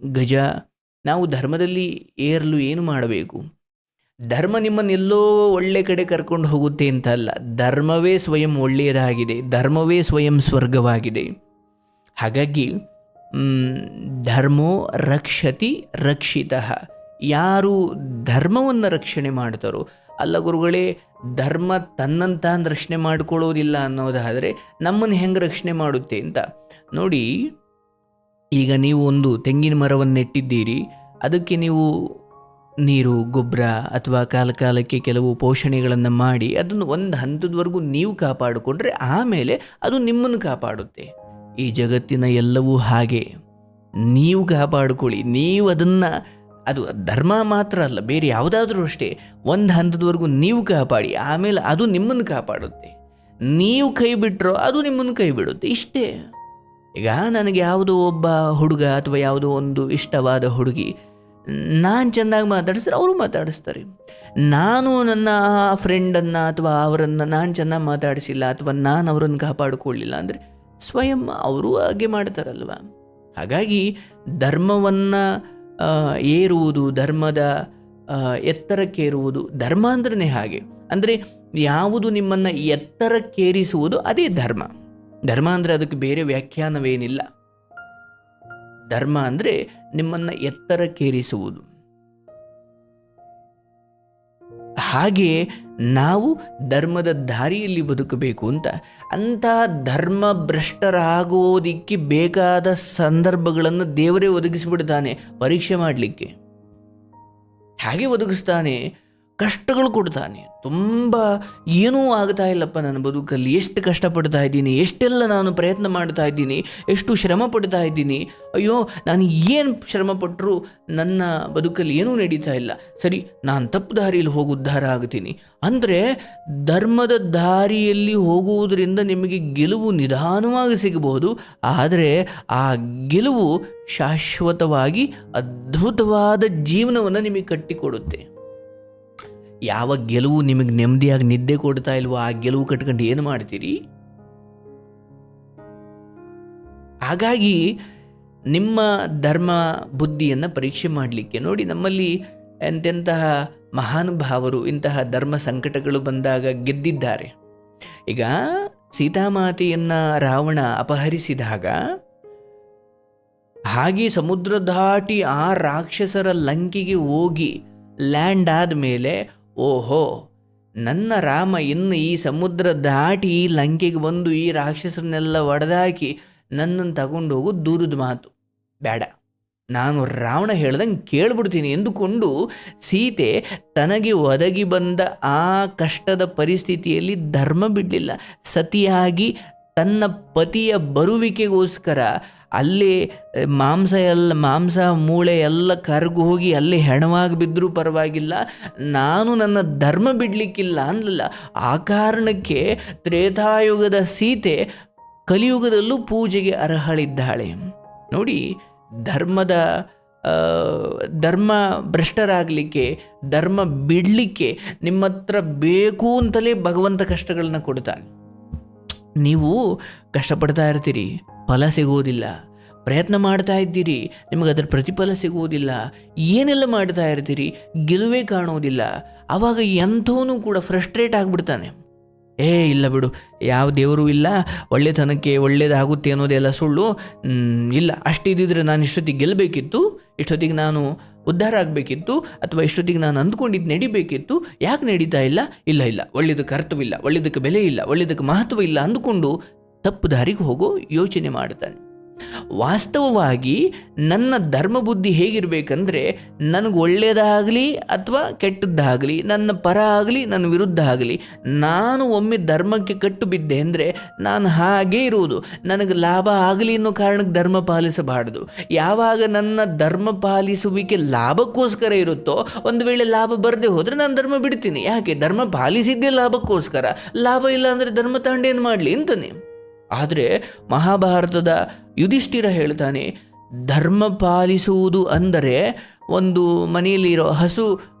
ಗಜ. ನಾವು ಧರ್ಮದಲ್ಲಿ ಏರಲು ಏನು ಮಾಡಬೇಕು? ಧರ್ಮ ನಿಮ್ಮನ್ನೆಲ್ಲೋ ಒಳ್ಳೆ ಕಡೆ ಕರ್ಕೊಂಡು ಹೋಗುತ್ತೆ ಅಂತ ಅಲ್ಲ. ಧರ್ಮವೇ ಸ್ವಯಂ ಒಳ್ಳೆಯದಾಗಿದೆ, ಧರ್ಮವೇ ಸ್ವಯಂ ಸ್ವರ್ಗವಾಗಿದೆ. ಹಾಗಾಗಿ ಧರ್ಮೋ ರಕ್ಷತಿ ರಕ್ಷಿತಃ. ಯಾರು ಧರ್ಮವನ್ನು ರಕ್ಷಣೆ ಮಾಡ್ತಾರೋ, ಅಲ್ಲ ಗುರುಗಳೇ ಧರ್ಮ ತನ್ನಂತಾನು ರಕ್ಷಣೆ ಮಾಡಿಕೊಳ್ಳೋದಿಲ್ಲ ಅನ್ನೋದಾದರೆ ನಮ್ಮನ್ನು ಹೆಂಗೆ ರಕ್ಷಣೆ ಮಾಡುತ್ತೆ ಅಂತ ನೋಡಿ. ಈಗ ನೀವು ಒಂದು ತೆಂಗಿನ ಮರವನ್ನು ನೆಟ್ಟಿದ್ದೀರಿ, ಅದಕ್ಕೆ ನೀವು ನೀರು, ಗೊಬ್ಬರ ಅಥವಾ ಕಾಲಕ್ಕೆ ಕೆಲವು ಪೋಷಣೆಗಳನ್ನು ಮಾಡಿ ಅದನ್ನು ಒಂದು ಹಂತದವರೆಗೂ ನೀವು ಕಾಪಾಡಿಕೊಂಡ್ರೆ ಆಮೇಲೆ ಅದು ನಿಮ್ಮನ್ನು ಕಾಪಾಡುತ್ತೆ. ಈ ಜಗತ್ತಿನ ಎಲ್ಲವೂ ಹಾಗೆ. ನೀವು ಕಾಪಾಡಿಕೊಳ್ಳಿ, ನೀವು ಅದನ್ನು, ಅದು ಧರ್ಮ ಮಾತ್ರ ಅಲ್ಲ, ಬೇರೆ ಯಾವುದಾದ್ರೂ ಅಷ್ಟೇ, ಒಂದು ಹಂತದವರೆಗೂ ನೀವು ಕಾಪಾಡಿ, ಆಮೇಲೆ ಅದು ನಿಮ್ಮನ್ನು ಕಾಪಾಡುತ್ತೆ. ನೀವು ಕೈ ಬಿಟ್ಟರೋ ಅದು ನಿಮ್ಮನ್ನು ಕೈ ಬಿಡುತ್ತೆ, ಇಷ್ಟೇ. ಈಗ ನನಗೆ ಯಾವುದೋ ಒಬ್ಬ ಹುಡುಗ ಅಥವಾ ಯಾವುದೋ ಒಂದು ಇಷ್ಟವಾದ ಹುಡುಗಿ ನಾನು ಚೆಂದಾಗಿ ಮಾತಾಡಿಸಿದ್ರೆ ಅವರು ಮಾತಾಡಿಸ್ತಾರೆ. ನಾನು ನನ್ನ ಫ್ರೆಂಡನ್ನು ಅಥವಾ ಅವರನ್ನು ನಾನು ಚೆನ್ನಾಗಿ ಮಾತಾಡಿಸಿಲ್ಲ ಅಥವಾ ನಾನು ಅವರನ್ನು ಕಾಪಾಡಿಕೊಳ್ಳಿಲ್ಲ ಅಂದರೆ ಸ್ವಯಂ ಅವರು ಹಾಗೆ ಮಾಡ್ತಾರಲ್ವ. ಹಾಗಾಗಿ ಧರ್ಮವನ್ನು ಏರುವುದು, ಧರ್ಮದ ಎತ್ತರಕ್ಕೇರುವುದು, ಧರ್ಮ ಅಂದ್ರೆ ಹಾಗೆ. ಅಂದರೆ ಯಾವುದು ನಿಮ್ಮನ್ನು ಎತ್ತರಕ್ಕೇರಿಸುವುದು ಅದೇ ಧರ್ಮ. ಧರ್ಮ ಅಂದರೆ ಅದಕ್ಕೆ ಬೇರೆ ವ್ಯಾಖ್ಯಾನವೇನಿಲ್ಲ. ಧರ್ಮ ಅಂದರೆ ನಿಮ್ಮನ್ನು ಎತ್ತರಕ್ಕೇರಿಸುವುದು. ಹಾಗೆ ನಾವು ಧರ್ಮದ ದಾರಿಯಲ್ಲಿ ಬದುಕಬೇಕು ಅಂತ ಧರ್ಮ ಭ್ರಷ್ಟರಾಗೋದಿಕ್ಕೆ ಬೇಕಾದ ಸಂದರ್ಭಗಳನ್ನು ದೇವರೇ ಒದಗಿಸಿಬಿಡ್ತಾನೆ ಪರೀಕ್ಷೆ ಮಾಡಲಿಕ್ಕೆ. ಹಾಗೆ ಒದಗಿಸ್ತಾನೆ, ಕಷ್ಟಗಳು ಕೊಡ್ತಾನೆ. ತುಂಬ ಏನೂ ಆಗ್ತಾ ಇಲ್ಲಪ್ಪ ನನ್ನ ಬದುಕಲ್ಲಿ, ಎಷ್ಟು ಕಷ್ಟಪಡ್ತಾ ಇದ್ದೀನಿ, ಎಷ್ಟೆಲ್ಲ ನಾನು ಪ್ರಯತ್ನ ಮಾಡ್ತಾ ಇದ್ದೀನಿ, ಎಷ್ಟು ಶ್ರಮ ಪಡ್ತಾ ಇದ್ದೀನಿ, ಅಯ್ಯೋ ನಾನು ಏನು ಶ್ರಮಪಟ್ಟರೂ ನನ್ನ ಬದುಕಲ್ಲಿ ಏನೂ ನಡೀತಾ ಇಲ್ಲ, ಸರಿ ನಾನು ತಪ್ಪು ದಾರಿಯಲ್ಲಿ ಹೋಗಿ ಉದ್ಧಾರ ಆಗ್ತೀನಿ ಅಂದರೆ ಧರ್ಮದ ದಾರಿಯಲ್ಲಿ ಹೋಗುವುದರಿಂದ ನಿಮಗೆ ಗೆಲುವು ನಿಧಾನವಾಗಿ ಸಿಗಬಹುದು. ಆದರೆ ಆ ಗೆಲುವು ಶಾಶ್ವತವಾಗಿ ಅದ್ಭುತವಾದ ಜೀವನವನ್ನು ನಿಮಗೆ ಕಟ್ಟಿಕೊಡುತ್ತೆ. ಯಾವ ಗೆಲುವು ನಿಮಗೆ ನೆಮ್ಮದಿಯಾಗಿ ನಿದ್ದೆ ಕೊಡ್ತಾ ಇಲ್ವೋ ಆ ಗೆಲುವು ಕಟ್ಕೊಂಡು ಏನು ಮಾಡ್ತೀರಿ? ಹಾಗಾಗಿ ನಿಮ್ಮ ಧರ್ಮ ಬುದ್ಧಿಯನ್ನು ಪರೀಕ್ಷೆ ಮಾಡಲಿಕ್ಕೆ ನೋಡಿ, ನಮ್ಮಲ್ಲಿ ಎಂತೆಂತಹ ಮಹಾನುಭಾವರು ಇಂತಹ ಧರ್ಮ ಸಂಕಟಗಳು ಬಂದಾಗ ಗೆದ್ದಿದ್ದಾರೆ. ಈಗ ಸೀತಾಮಾತೆಯನ್ನು ರಾವಣ ಅಪಹರಿಸಿದಾಗ ಹಾಗೆ ಸಮುದ್ರ ದಾಟಿ ಆ ರಾಕ್ಷಸರ ಲಂಕೆಗೆ ಹೋಗಿ ಲ್ಯಾಂಡ್ ಆದಮೇಲೆ, ಓಹೋ ನನ್ನ ರಾಮ ಇನ್ನು ಈ ಸಮುದ್ರ ದಾಟಿ ಈ ಲಂಕೆಗೆ ಬಂದು ಈ ರಾಕ್ಷಸರನ್ನೆಲ್ಲ ಒಡೆದಾಕಿ ನನ್ನನ್ನು ತಗೊಂಡು ಹೋಗೋದು ದೂರದ ಮಾತು, ಬೇಡ, ನಾನು ರಾವಣ ಹೇಳ್ದಂಗೆ ಕೇಳ್ಬಿಡ್ತೀನಿ ಎಂದುಕೊಂಡು ಸೀತೆ ತನಗೆ ಒದಗಿ ಬಂದ ಆ ಕಷ್ಟದ ಪರಿಸ್ಥಿತಿಯಲ್ಲಿ ಧರ್ಮ ಬಿಡಲಿಲ್ಲ. ಸತಿಯಾಗಿ ತನ್ನ ಪತಿಯ ಬರುವಿಕೆಗೋಸ್ಕರ ಅಲ್ಲೇ ಮಾಂಸ ಮೂಳೆ ಎಲ್ಲ ಕರಗು ಹೋಗಿ ಅಲ್ಲೇ ಹೆಣವಾಗಿ ಬಿದ್ದರೂ ಪರವಾಗಿಲ್ಲ, ನಾನು ನನ್ನ ಧರ್ಮ ಬಿಡಲಿಕ್ಕಿಲ್ಲ ಅನ್ನಲಿಲ್ಲ. ಆ ಕಾರಣಕ್ಕೆ ತ್ರೇತಾಯುಗದ ಸೀತೆ ಕಲಿಯುಗದಲ್ಲೂ ಪೂಜೆಗೆ ಅರ್ಹಳಿದ್ದಾಳೆ. ನೋಡಿ, ಧರ್ಮ ಭ್ರಷ್ಟರಾಗಲಿಕ್ಕೆ, ಧರ್ಮ ಬಿಡಲಿಕ್ಕೆ ನಿಮ್ಮ ಹತ್ರ ಬೇಕು ಅಂತಲೇ ಭಗವಂತ ಕಷ್ಟಗಳನ್ನ ಕೊಡ್ತಾನೆ. ನೀವು ಕಷ್ಟಪಡ್ತಾ ಇರ್ತೀರಿ, ಫಲ ಸಿಗೋದಿಲ್ಲ, ಪ್ರಯತ್ನ ಮಾಡ್ತಾ ಇದ್ದೀರಿ, ನಿಮಗೆ ಅದರ ಪ್ರತಿಫಲ ಸಿಗುವುದಿಲ್ಲ, ಏನೆಲ್ಲ ಮಾಡ್ತಾ ಇರ್ತೀರಿ, ಗೆಲುವೇ ಕಾಣೋದಿಲ್ಲ. ಆವಾಗ ಎಂಥವನು ಕೂಡ ಫ್ರಸ್ಟ್ರೇಟ್ ಆಗಿಬಿಡ್ತಾನೆ. ಇಲ್ಲ ಬಿಡು, ಯಾವ ದೇವರು ಇಲ್ಲ, ಒಳ್ಳೆತನಕ್ಕೆ ಒಳ್ಳೇದಾಗುತ್ತೆ ಅನ್ನೋದೆಲ್ಲ ಸುಳ್ಳು, ಇಲ್ಲ ಅಷ್ಟಿದ್ದರೆ ನಾನು ಇಷ್ಟೊತ್ತಿಗೆ ಗೆಲ್ಲಬೇಕಿತ್ತು, ಇಷ್ಟೊತ್ತಿಗೆ ನಾನು ಉದ್ಧಾರ ಆಗಬೇಕಿತ್ತು, ಅಥವಾ ಇಷ್ಟೊತ್ತಿಗೆ ನಾನು ಅಂದ್ಕೊಂಡಿದ್ದು ನಡಿಬೇಕಿತ್ತು, ಯಾಕೆ ನಡೀತಾ ಇಲ್ಲ, ಇಲ್ಲ ಒಳ್ಳೆಯದಕ್ಕೆ ಅರ್ಥವಿಲ್ಲ, ಒಳ್ಳೆಯದಕ್ಕೆ ಬೆಲೆ ಇಲ್ಲ, ಒಳ್ಳೆಯದಕ್ಕೆ ಮಹತ್ವ ಇಲ್ಲ ಅಂದುಕೊಂಡು ತಪ್ಪು ದಾರಿಗೆ ಹೋಗೋ ಯೋಚನೆ ಮಾಡ್ತಾನೆ. ವಾಸ್ತವವಾಗಿ ನನ್ನ ಧರ್ಮ ಬುದ್ಧಿ ಹೇಗಿರಬೇಕಂದ್ರೆ, ನನಗೆ ಒಳ್ಳೆಯದಾಗಲಿ ಅಥವಾ ಕೆಟ್ಟದ್ದಾಗಲಿ, ನನ್ನ ಪರ ಆಗಲಿ ನನ್ನ ವಿರುದ್ಧ ಆಗಲಿ, ನಾನು ಒಮ್ಮೆ ಧರ್ಮಕ್ಕೆ ಕಟ್ಟು ಬಿದ್ದೆ ಅಂದರೆ ನಾನು ಹಾಗೇ ಇರುವುದು. ನನಗೆ ಲಾಭ ಆಗಲಿ ಅನ್ನೋ ಕಾರಣಕ್ಕೆ ಧರ್ಮ ಪಾಲಿಸಬಾರ್ದು. ಯಾವಾಗ ನನ್ನ ಧರ್ಮ ಪಾಲಿಸುವಿಕೆ ಲಾಭಕ್ಕೋಸ್ಕರ ಇರುತ್ತೋ, ಒಂದು ವೇಳೆ ಲಾಭ ಬರದೆ ಹೋದರೆ ನಾನು ಧರ್ಮ ಬಿಡ್ತೀನಿ. ಯಾಕೆ? ಧರ್ಮ ಪಾಲಿಸಿದ್ದೇ ಲಾಭಕ್ಕೋಸ್ಕರ, ಲಾಭ ಇಲ್ಲ ಅಂದರೆ ಧರ್ಮ ತಾಂಡೇನು ಮಾಡಲಿ ಅಂತಾನೆ. ಆದರೆ ಮಹಾಭಾರತದ ಯುಧಿಷ್ಠಿರ ಹೇಳ್ತಾನೆ, ಧರ್ಮ ಪಾಲಿಸುವುದು ಅಂದರೆ ಒಂದು ಮನೆಯಲ್ಲಿರೋ ಹಸು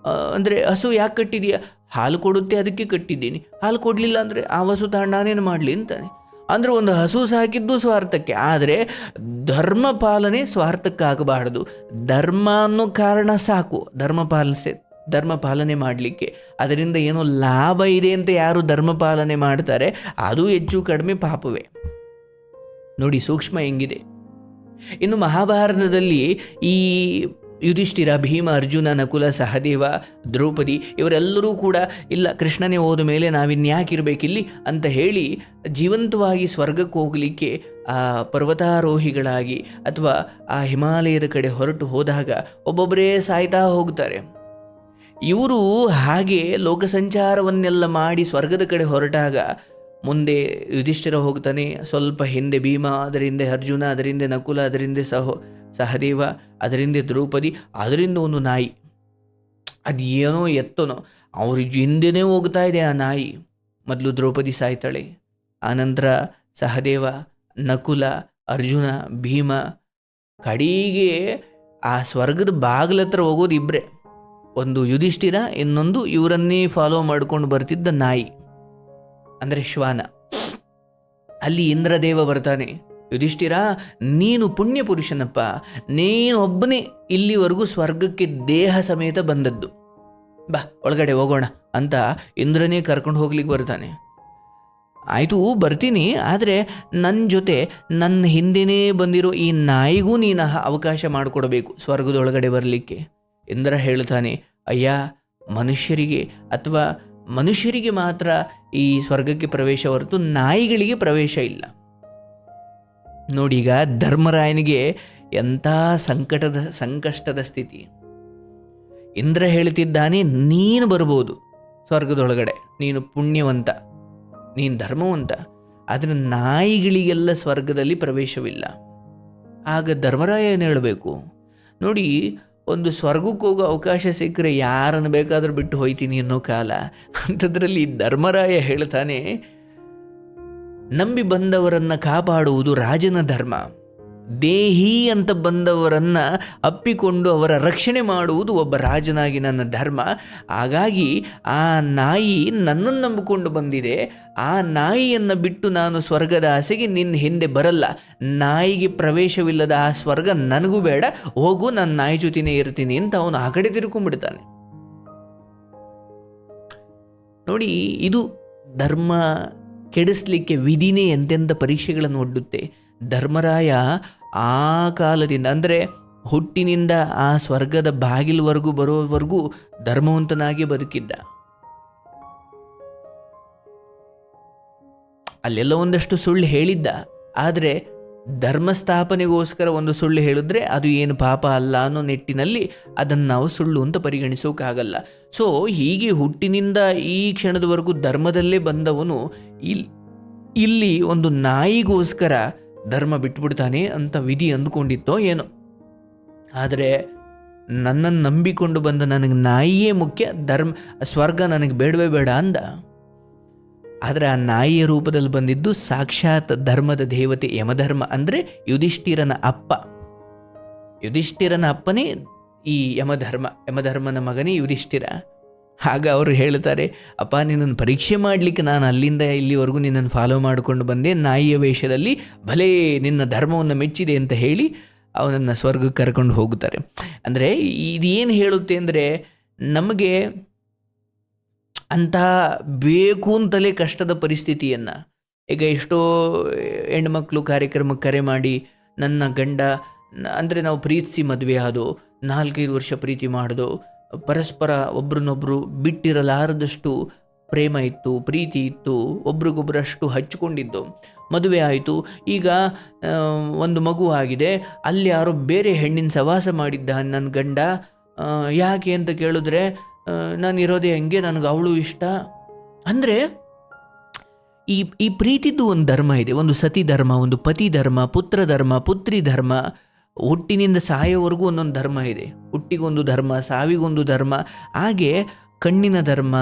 ಅಂದರೆ ಹಸು ಯಾಕೆ ಕಟ್ಟಿದೆಯಾ? ಹಾಲು ಕೊಡುತ್ತೆ ಅದಕ್ಕೆ ಕಟ್ಟಿದ್ದೀನಿ, ಹಾಲು ಕೊಡಲಿಲ್ಲ ಅಂದರೆ ಆ ಹಸು ನಾನೇನು ಮಾಡಲಿ ಅಂತಾನೆ. ಅಂದರೆ ಒಂದು ಹಸು ಸಾಕಿದ್ದು ಸ್ವಾರ್ಥಕ್ಕೆ, ಆದರೆ ಧರ್ಮ ಪಾಲನೆ ಸ್ವಾರ್ಥಕ್ಕಾಗಬಾರ್ದು. ಧರ್ಮ ಅನ್ನೋ ಕಾರಣ ಸಾಕು ಧರ್ಮ ಪಾಲನೆ ಮಾಡಲಿಕ್ಕೆ. ಅದರಿಂದ ಏನೋ ಲಾಭ ಇದೆ ಅಂತ ಯಾರು ಧರ್ಮ ಪಾಲನೆ ಮಾಡ್ತಾರೆ ಅದು ಹೆಚ್ಚು ಕಡಿಮೆ ಪಾಪವೇ. ನೋಡಿ ಸೂಕ್ಷ್ಮ ಹೆಂಗಿದೆ. ಇನ್ನು ಮಹಾಭಾರತದಲ್ಲಿ ಈ ಯುಧಿಷ್ಠಿರ, ಭೀಮ, ಅರ್ಜುನ, ನಕುಲ, ಸಹದೇವ, ದ್ರೌಪದಿ ಇವರೆಲ್ಲರೂ ಕೂಡ ಇಲ್ಲ ಕೃಷ್ಣನೇ ಹೋದ ಮೇಲೆ ನಾವಿನ್ಯಾಕಿರಬೇಕಿಲ್ಲಿ ಅಂತ ಹೇಳಿ ಜೀವಂತವಾಗಿ ಸ್ವರ್ಗಕ್ಕೆ ಹೋಗಲಿಕ್ಕೆ ಆ ಪರ್ವತಾರೋಹಿಗಳಾಗಿ ಅಥವಾ ಆ ಹಿಮಾಲಯದ ಕಡೆ ಹೊರಟು ಹೋದಾಗ ಒಬ್ಬೊಬ್ಬರೇ ಸಾಯ್ತಾ ಹೋಗ್ತಾರೆ. ಇವರು ಹಾಗೆ ಲೋಕ ಸಂಚಾರವನ್ನೆಲ್ಲ ಮಾಡಿ ಸ್ವರ್ಗದ ಕಡೆ ಹೊರಟಾಗ ಮುಂದೆ ಯುಧಿಷ್ಠಿರ ಹೋಗ್ತಾನೆ, ಸ್ವಲ್ಪ ಹಿಂದೆ ಭೀಮ, ಅದರಿಂದ ಅರ್ಜುನ, ಅದರಿಂದ ನಕುಲ, ಅದರಿಂದ ಸಹದೇವ, ಅದರಿಂದ ದ್ರೌಪದಿ, ಅದರಿಂದ ಒಂದು ನಾಯಿ, ಅದು ಏನೋ ಎತ್ತನೋ ಅವ್ರ ಹಿಂದೆನೇ ಹೋಗ್ತಾ ಇದೆ ಆ ನಾಯಿ. ಮೊದಲು ದ್ರೌಪದಿ ಸಾಯ್ತಾಳೆ, ಆನಂತರ ಸಹದೇವ, ನಕುಲ, ಅರ್ಜುನ, ಭೀಮ, ಕಡೆಗೆ ಆ ಸ್ವರ್ಗದ ಬಾಗಿಲತ್ರ ಹೋಗೋದು ಇಬ್ಬರೇ, ಒಂದು ಯುಧಿಷ್ಠಿರ, ಇನ್ನೊಂದು ಇವರನ್ನೇ ಫಾಲೋ ಮಾಡ್ಕೊಂಡು ಬರ್ತಿದ್ದ ನಾಯಿ ಅಂದರೆ ಶ್ವಾನ. ಅಲ್ಲಿ ಇಂದ್ರದೇವ ಬರ್ತಾನೆ, ಯುಧಿಷ್ಠಿರ ನೀನು ಪುಣ್ಯ ಪುರುಷನಪ್ಪ, ನೀನು ಒಬ್ಬನೇ ಇಲ್ಲಿವರೆಗೂ ಸ್ವರ್ಗಕ್ಕೆ ದೇಹ ಸಮೇತ ಬಂದದ್ದು, ಬಾ ಒಳಗಡೆ ಹೋಗೋಣ ಅಂತ ಇಂದ್ರನೇ ಕರ್ಕೊಂಡು ಹೋಗ್ಲಿಕ್ಕೆ ಬರ್ತಾನೆ. ಆಯಿತು ಬರ್ತೀನಿ, ಆದರೆ ನನ್ನ ಜೊತೆ ನನ್ನ ಹಿಂದೆನೇ ಬಂದಿರೋ ಈ ನಾಯಿಗೂ ನೀನು ಅವಕಾಶ ಮಾಡಿಕೊಡ್ಬೇಕು ಸ್ವರ್ಗದೊಳಗಡೆ ಬರಲಿಕ್ಕೆ. ಇಂದ್ರ ಹೇಳ್ತಾನೆ, ಅಯ್ಯ ಮನುಷ್ಯರಿಗೆ ಮಾತ್ರ ಈ ಸ್ವರ್ಗಕ್ಕೆ ಪ್ರವೇಶ ಹೊರತು ನಾಯಿಗಳಿಗೆ ಪ್ರವೇಶ ಇಲ್ಲ. ನೋಡೀಗ ಧರ್ಮರಾಯನಿಗೆ ಎಂಥ ಸಂಕಷ್ಟದ ಸ್ಥಿತಿ. ಇಂದ್ರ ಹೇಳ್ತಿದ್ದಾನೆ, ನೀನು ಬರ್ಬೋದು ಸ್ವರ್ಗದೊಳಗಡೆ, ನೀನು ಪುಣ್ಯವಂತ, ನೀನು ಧರ್ಮವಂತ, ಆದರೆ ನಾಯಿಗಳಿಗೆಲ್ಲ ಸ್ವರ್ಗದಲ್ಲಿ ಪ್ರವೇಶವಿಲ್ಲ. ಆಗ ಧರ್ಮರಾಯ ಏನು ಹೇಳಬೇಕು? ನೋಡಿ, ಒಂದು ಸ್ವರ್ಗಕ್ಕೆ ಹೋಗೋ ಅವಕಾಶ ಸಿಕ್ಕರೆ ಯಾರನ್ನು ಬೇಕಾದರೂ ಬಿಟ್ಟು ಹೋಯ್ತೀನಿ ಅನ್ನೋ ಕಾಲ. ಅಂಥದ್ರಲ್ಲಿ ಧರ್ಮರಾಯ ಹೇಳ್ತಾನೆ, ನಂಬಿ ಬಂದವರನ್ನು ಕಾಪಾಡುವುದು ರಾಜನ ಧರ್ಮ, ದೇಹಿ ಅಂತ ಬಂದವರನ್ನು ಅಪ್ಪಿಕೊಂಡು ಅವರ ರಕ್ಷಣೆ ಮಾಡುವುದು ಒಬ್ಬ ರಾಜನಾಗಿ ನನ್ನ ಧರ್ಮ. ಹಾಗಾಗಿ ಆ ನಾಯಿ ನನ್ನನ್ನು ನಂಬಿಕೊಂಡು ಬಂದಿದೆ, ಆ ನಾಯಿಯನ್ನು ಬಿಟ್ಟು ನಾನು ಸ್ವರ್ಗದ ಆಸೆಗೆ ನಿನ್ನ ಹಿಂದೆ ಬರಲ್ಲ. ನಾಯಿಗೆ ಪ್ರವೇಶವಿಲ್ಲದ ಆ ಸ್ವರ್ಗ ನನಗೂ ಬೇಡ, ಹೋಗು, ನಾನು ನಾಯಿ ಜೊತೆನೇ ಇರ್ತೀನಿ ಅಂತ ಅವನು ಆ ಕಡೆ ತಿರ್ಕೊಂಡ್ಬಿಡ್ತಾನೆ. ನೋಡಿ, ಇದು ಧರ್ಮ ಕೆಡಿಸ್ಲಿಕ್ಕೆ ವಿಧಿನೇ ಎಂತೆಂಥ ಪರೀಕ್ಷೆಗಳನ್ನು ಒಡ್ಡುತ್ತೆ. ಧರ್ಮರಾಯ ಆ ಕಾಲದಿಂದ ಅಂದರೆ ಹುಟ್ಟಿನಿಂದ ಆ ಸ್ವರ್ಗದ ಬಾಗಿಲವರೆಗೂ ಬರೋವರೆಗೂ ಧರ್ಮವಂತನಾಗಿ ಬದುಕಿದ್ದ. ಅಲ್ಲೆಲ್ಲ ಒಂದಷ್ಟು ಸುಳ್ಳು ಹೇಳಿದ್ದ, ಆದರೆ ಧರ್ಮ ಸ್ಥಾಪನೆಗೋಸ್ಕರ ಒಂದು ಸುಳ್ಳು ಹೇಳಿದ್ರೆ ಅದು ಏನು ಪಾಪ ಅಲ್ಲ ಅನ್ನೋ ನಿಟ್ಟಿನಲ್ಲಿ ಅದನ್ನು ನಾವು ಸುಳ್ಳು ಅಂತ ಪರಿಗಣಿಸೋಕ್ಕಾಗಲ್ಲ. ಸೊ ಹೀಗೆ ಹುಟ್ಟಿನಿಂದ ಈ ಕ್ಷಣದವರೆಗೂ ಧರ್ಮದಲ್ಲೇ ಬಂದವನು ಇಲ್ಲಿ ಒಂದು ನಾಯಿಗೋಸ್ಕರ ಧರ್ಮ ಬಿಟ್ಬಿಡ್ತಾನೆ ಅಂತ ವಿಧಿ ಅಂದ್ಕೊಂಡಿತ್ತೋ ಏನೋ. ಆದರೆ ನನ್ನನ್ನು ನಂಬಿಕೊಂಡು ಬಂದ ನನಗೆ ನಾಯಿಯೇ ಮುಖ್ಯ, ಸ್ವರ್ಗ ನನಗೆ ಬೇಡವೇ ಬೇಡ ಅಂದ. ಆದರೆ ಆ ನಾಯಿಯ ರೂಪದಲ್ಲಿ ಬಂದಿದ್ದು ಸಾಕ್ಷಾತ್ ಧರ್ಮದ ದೇವತೆ ಯಮಧರ್ಮ, ಅಂದರೆ ಯುಧಿಷ್ಠಿರನ ಅಪ್ಪನೇ ಈ ಯಮಧರ್ಮನ ಮಗನೇ ಯುಧಿಷ್ಠಿರ. ಆಗ ಅವರು ಹೇಳ್ತಾರೆ, ಅಪ್ಪ ನಿನ್ನನ್ನು ಪರೀಕ್ಷೆ ಮಾಡಲಿಕ್ಕೆ ನಾನು ಅಲ್ಲಿಂದ ಇಲ್ಲಿವರೆಗೂ ನಿನ್ನನ್ನು ಫಾಲೋ ಮಾಡಿಕೊಂಡು ಬಂದೆ ನಾಯಿಯ ವೇಷದಲ್ಲಿ, ಭಲೇ ನಿನ್ನ ಧರ್ಮವನ್ನು ಮೆಚ್ಚಿದೆ ಅಂತ ಹೇಳಿ ಅವನನ್ನು ಸ್ವರ್ಗಕ್ಕೆ ಕರ್ಕೊಂಡು ಹೋಗುತ್ತಾರೆ. ಅಂದರೆ ಇದೇನು ಹೇಳುತ್ತೆ ಅಂದರೆ, ನಮಗೆ ಅಂಥ ಬೇಕು ಅಂತಲೇ ಕಷ್ಟದ ಪರಿಸ್ಥಿತಿಯನ್ನು, ಈಗ ಎಷ್ಟೋ ಹೆಣ್ಮಕ್ಳು ಕಾರ್ಯಕ್ರಮಕ್ಕೆ ಕರೆ ಮಾಡಿ, ನನ್ನ ಗಂಡ ಅಂದರೆ ನಾವು ಪ್ರೀತಿಸಿ ಮದುವೆ ಆದೋ, 4-5 ವರ್ಷ ಪ್ರೀತಿ ಮಾಡೋದು, ಪರಸ್ಪರ ಒಬ್ರನ್ನೊಬ್ಬರು ಬಿಟ್ಟಿರಲಾರದಷ್ಟು ಪ್ರೇಮ ಇತ್ತು, ಪ್ರೀತಿ ಇತ್ತು, ಒಬ್ರಿಗೊಬ್ಬರಷ್ಟು ಹಚ್ಕೊಂಡಿದ್ದು, ಮದುವೆ ಆಯಿತು, ಈಗ ಒಂದು ಮಗು ಆಗಿದೆ, ಅಲ್ಲಿ ಯಾರೋ ಬೇರೆ ಹೆಣ್ಣಿನ ಸವಾಸ ಮಾಡಿದ್ದ ನನ್ನ ಗಂಡ, ಯಾಕೆ ಅಂತ ಕೇಳಿದ್ರೆ ನಾನು ಇರೋದೇ ಹಂಗೆ, ನನಗೆ ಅವಳು ಇಷ್ಟ. ಅಂದರೆ ಈ ಪ್ರೀತಿದ್ದು ಒಂದು ಧರ್ಮ ಇದೆ, ಒಂದು ಸತಿ ಧರ್ಮ, ಒಂದು ಪತಿ ಧರ್ಮ, ಪುತ್ರ ಧರ್ಮ, ಪುತ್ರಿ ಧರ್ಮ, ಹುಟ್ಟಿನಿಂದ ಸಾಯೋವರೆಗೂ ಒಂದೊಂದು ಧರ್ಮ ಇದೆ. ಹುಟ್ಟಿಗೊಂದು ಧರ್ಮ, ಸಾವಿಗೊಂದು ಧರ್ಮ, ಹಾಗೆ ಕಣ್ಣಿನ ಧರ್ಮ,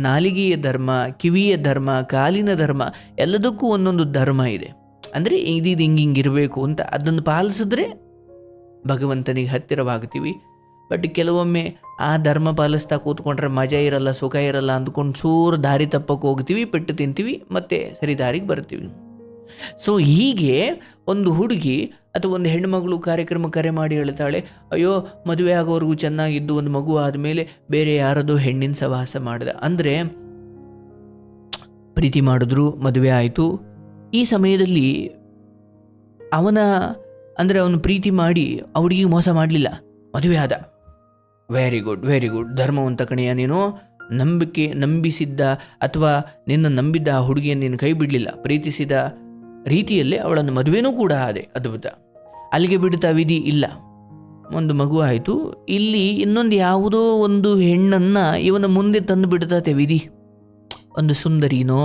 ನಾಲಿಗೆಯ ಧರ್ಮ, ಕಿವಿಯ ಧರ್ಮ, ಕಾಲಿನ ಧರ್ಮ, ಎಲ್ಲದಕ್ಕೂ ಒಂದೊಂದು ಧರ್ಮ ಇದೆ. ಅಂದರೆ ಹಿಂಗಿರಬೇಕು ಅಂತ ಅದನ್ನು ಪಾಲಿಸಿದ್ರೆ ಭಗವಂತನಿಗೆ ಹತ್ತಿರವಾಗ್ತೀವಿ. ಬಟ್ ಕೆಲವೊಮ್ಮೆ ಆ ಧರ್ಮ ಪಾಲಿಸ್ತಾ ಕೂತ್ಕೊಂಡ್ರೆ ಮಜಾ ಇರಲ್ಲ, ಸುಖ ಇರಲ್ಲ ಅಂದ್ಕೊಂಡು ಚೂರು ದಾರಿ ತಪ್ಪಕ್ಕೆ ಹೋಗ್ತೀವಿ, ಪೆಟ್ಟು ತಿಂತೀವಿ, ಮತ್ತೆ ಸರಿ ದಾರಿಗೆ ಬರ್ತೀವಿ. ಸೊ ಹೀಗೆ ಒಂದು ಹುಡುಗಿ ಅಥವಾ ಒಂದು ಹೆಣ್ಣುಮಗಳು ಕಾರ್ಯಕ್ರಮ ಕರೆ ಮಾಡಿ ಹೇಳ್ತಾಳೆ, ಅಯ್ಯೋ ಮದುವೆ ಆಗೋವರೆಗೂ ಚೆನ್ನಾಗಿದ್ದು ಒಂದು ಮಗು ಆದಮೇಲೆ ಬೇರೆ ಯಾರದೋ ಹೆಣ್ಣಿನ ಸಹವಾಸ ಮಾಡಿದ. ಅಂದರೆ ಪ್ರೀತಿ ಮಾಡಿದ್ರು, ಮದುವೆ ಆಯಿತು. ಈ ಸಮಯದಲ್ಲಿ ಅವನು ಪ್ರೀತಿ ಮಾಡಿ ಆ ಹುಡುಗಿಗೆ ಮೋಸ ಮಾಡಲಿಲ್ಲ, ಮದುವೆ ಆದ. ವೆರಿ ಗುಡ್, ವೆರಿ ಗುಡ್, ಧರ್ಮವಂತ ಕಣೆಯ ನೀನು. ನಂಬಿಸಿದ್ದ ಅಥವಾ ನಿನ್ನ ನಂಬಿದ್ದ ಆ ಹುಡುಗಿಯನ್ನು ನೀನು ಕೈ ಬಿಡಲಿಲ್ಲ, ಪ್ರೀತಿಸಿದ ರೀತಿಯಲ್ಲೇ ಅವಳನ್ನು ಮದುವೆನೂ ಕೂಡ ಆದೆ, ಅದ್ಭುತ. ಅಲ್ಲಿಗೆ ಬಿಡುತ್ತಾ ವಿಧಿ ಇಲ್ಲ, ಒಂದು ಮಗು ಆಯಿತು. ಇಲ್ಲಿ ಇನ್ನೊಂದು ಯಾವುದೋ ಒಂದು ಹೆಣ್ಣನ್ನು ಇವನ ಮುಂದೆ ತಂದು ಬಿಡುತ್ತೆ ವಿಧಿ, ಒಂದು ಸುಂದರಿನೋ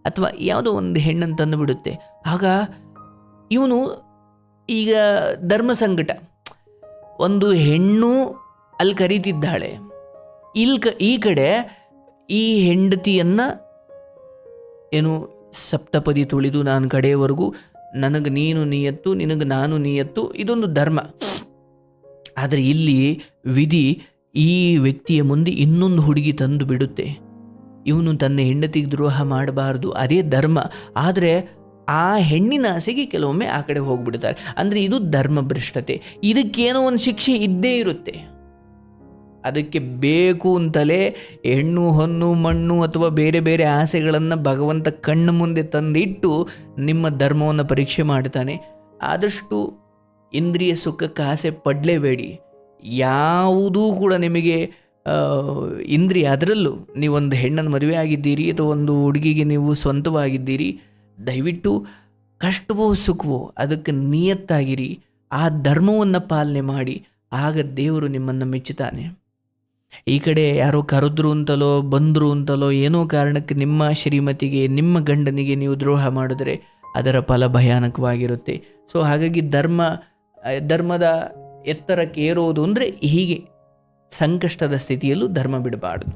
ಅಥವಾ ಯಾವುದೋ ಒಂದು ಹೆಣ್ಣನ್ನು ತಂದು ಬಿಡುತ್ತೆ. ಆಗ ಇವನು ಈಗ ಧರ್ಮ ಸಂಕಟ, ಒಂದು ಹೆಣ್ಣು ಅಲ್ಲಿ ಕರೀತಿದ್ದಾಳೆ, ಈ ಕಡೆ ಈ ಹೆಂಡತಿಯನ್ನು ಏನು ಸಪ್ತಪದಿ ತುಳಿದು ನಾನು ಕಡೆಯವರೆಗೂ ನನಗೆ ನೀನು ನಿಯತ್ತು, ನಿನಗೆ ನಾನು ನಿಯತ್ತು, ಇದೊಂದು ಧರ್ಮ. ಆದರೆ ಇಲ್ಲಿ ವಿಧಿ ಈ ವ್ಯಕ್ತಿಯ ಮುಂದೆ ಇನ್ನೊಂದು ಹುಡುಗಿ ತಂದು ಬಿಡುತ್ತೆ. ಇವನು ತನ್ನ ಹೆಂಡತಿಗೆ ದ್ರೋಹ ಮಾಡಬಾರ್ದು, ಅದೇ ಧರ್ಮ. ಆದರೆ ಆ ಹೆಣ್ಣಿನ ಆಸೆಗೆ ಕೆಲವೊಮ್ಮೆ ಆ ಕಡೆ ಹೋಗ್ಬಿಡ್ತಾರೆ. ಅಂದರೆ ಇದು ಧರ್ಮಭ್ರಷ್ಟತೆ. ಇದಕ್ಕೇನೋ ಒಂದು ಶಿಕ್ಷೆ ಇದ್ದೇ ಇರುತ್ತೆ. ಅದಕ್ಕೆ ಬೇಕು ಅಂತಲೇ ಹೆಣ್ಣು ಹೊನ್ನು ಮಣ್ಣು ಅಥವಾ ಬೇರೆ ಬೇರೆ ಆಸೆಗಳನ್ನು ಭಗವಂತ ಕಣ್ಣು ಮುಂದೆ ತಂದಿಟ್ಟು ನಿಮ್ಮ ಧರ್ಮವನ್ನು ಪರೀಕ್ಷೆ ಮಾಡ್ತಾನೆ. ಆದಷ್ಟು ಇಂದ್ರಿಯ ಸುಖಕ್ಕೆ ಆಸೆ ಪಡಲೇಬೇಡಿ. ಯಾವುದೂ ಕೂಡ ನಿಮಗೆ ಇಂದ್ರಿಯ, ಅದರಲ್ಲೂ ನೀವೊಂದು ಹೆಣ್ಣನ್ನು ಮದುವೆ ಆಗಿದ್ದೀರಿ ಅಥವಾ ಒಂದು ಹುಡುಗಿಗೆ ನೀವು ಸ್ವಂತವಾಗಿದ್ದೀರಿ, ದಯವಿಟ್ಟು ಕಷ್ಟವೋ ಸುಖವೋ ಅದಕ್ಕೆ ನಿಯತ್ತಾಗಿರಿ, ಆ ಧರ್ಮವನ್ನು ಪಾಲನೆ ಮಾಡಿ. ಆಗ ದೇವರು ನಿಮ್ಮನ್ನು ಮೆಚ್ಚುತ್ತಾನೆ. ಈ ಕಡೆ ಯಾರೋ ಕರೆದ್ರು ಅಂತಲೋ ಬಂದರು ಅಂತಲೋ ಏನೋ ಕಾರಣಕ್ಕೆ ನಿಮ್ಮ ಶ್ರೀಮತಿಗೆ, ನಿಮ್ಮ ಗಂಡನಿಗೆ ನೀವು ದ್ರೋಹ ಮಾಡಿದ್ರೆ ಅದರ ಫಲ ಭಯಾನಕವಾಗಿರುತ್ತೆ. ಸೊ ಹಾಗಾಗಿ ಧರ್ಮದ ಎತ್ತರಕ್ಕೆ ಏರೋದು ಅಂದರೆ ಹೀಗೆ ಸಂಕಷ್ಟದ ಸ್ಥಿತಿಯಲ್ಲೂ ಧರ್ಮ ಬಿಡಬಾರ್ದು.